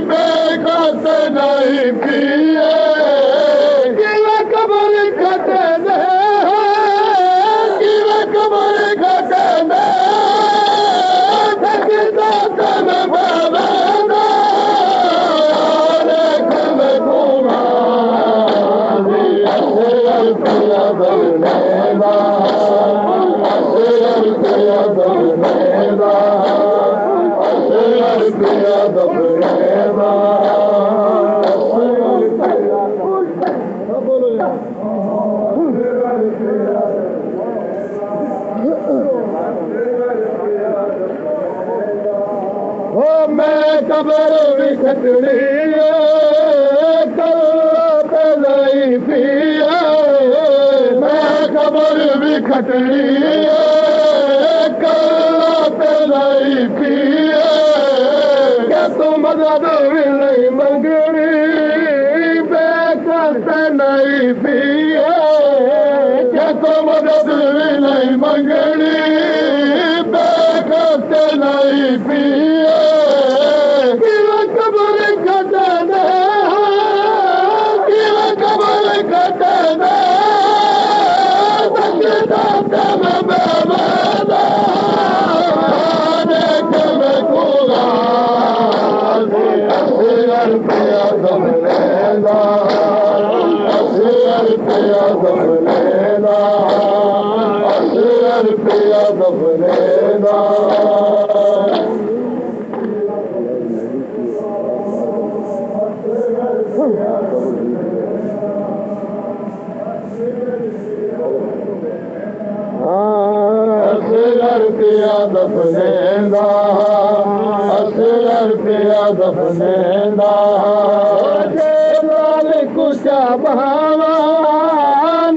बेखत नहीं पिए किला कबर खटने किला कबर खटने थकता तन बना देखन घूमा असर पिया दलनेदा असर पिया दलनेदा असर पिया दलनेदा मैं कबर भी खटनी पे नहीं पिया मैं कबर भी खटनी पे नहीं पिया क्या तू मदद भी नहीं मंगनी बेकत नहीं पिया क्या तू मदद भी नहीं मंगनी बेकत नहीं पिया दफनेदा असर पिया दफनेदा लाल कुचा बहावा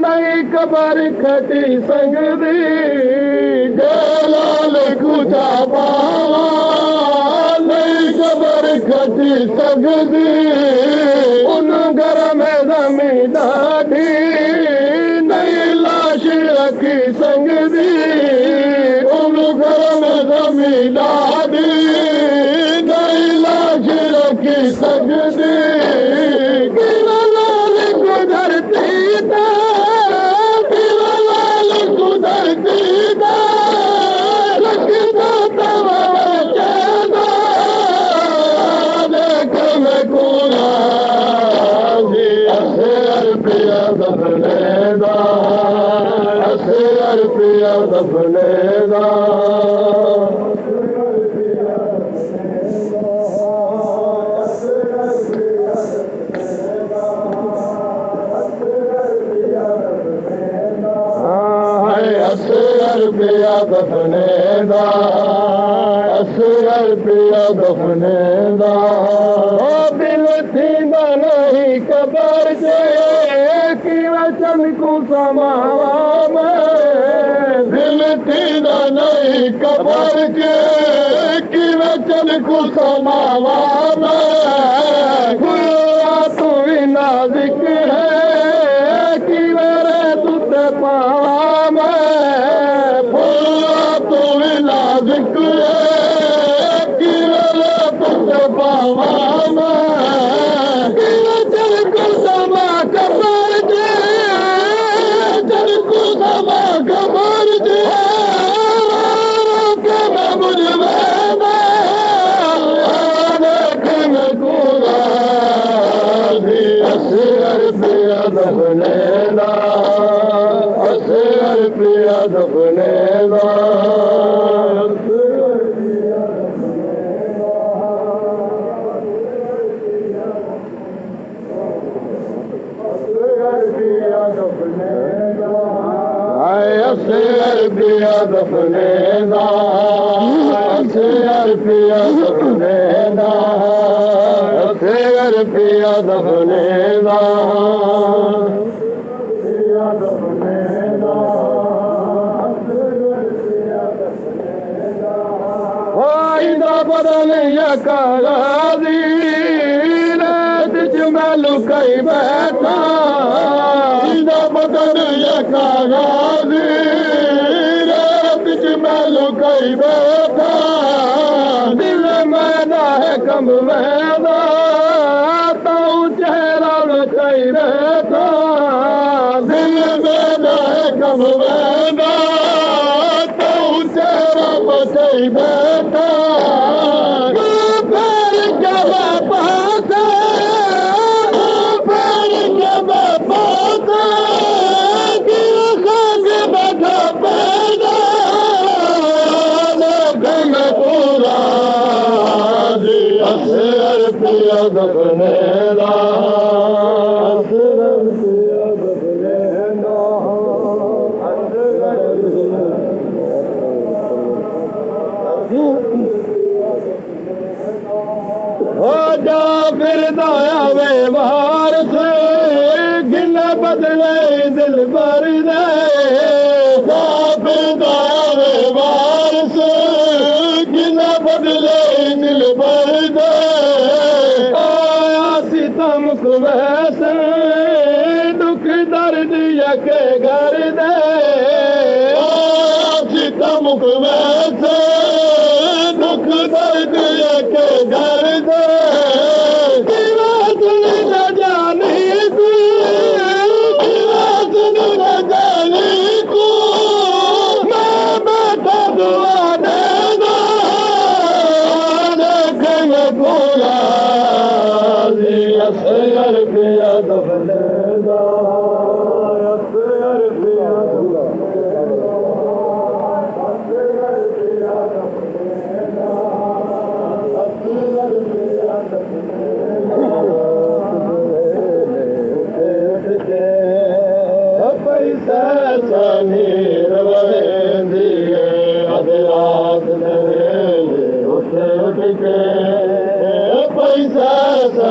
नई कबर खटी संगदी लाल कुचा बहावा नई कबर खटी संगदी उन घर में जमी ॾाढी नई लाश रखी संगदी ॾाढी नई लाश रखी सघंदी लाल गुज़रती लाल गुज़रती लॻंदो तव चवंदो देखन कोला असर पिया दफनेदा असर पिया दफनेदा पिया दफनेदा असर पिया दफनेदा दिल थींदा नहीं कबर जे की वचन को समावा में दिल थींदा नहीं कबर जे की वचन को समावा में खुला तू नाज़िक है कि मेरे तुझे पावा में दफनेदा असर पिया दफनेदा असर पिया दफनेदा असर पिया दफनेदा असर पिया दफनेदा बदल यकादी रात में लुकाई बैठा बदल यकादी रात में लुकाई बैठा दिल में ना है कम वेंदा तूं चहिरा बचाई वेठा दिल वेंदा कम वेंदा तूं चहिरा बचाई वेठा बदले दिल भर दे वारस गिला बदले दिल भर दे आया सितम को वैसे दुख दर्द यके घर दे आया सितम को वैसे दुख दर्द यके घर दे पैसा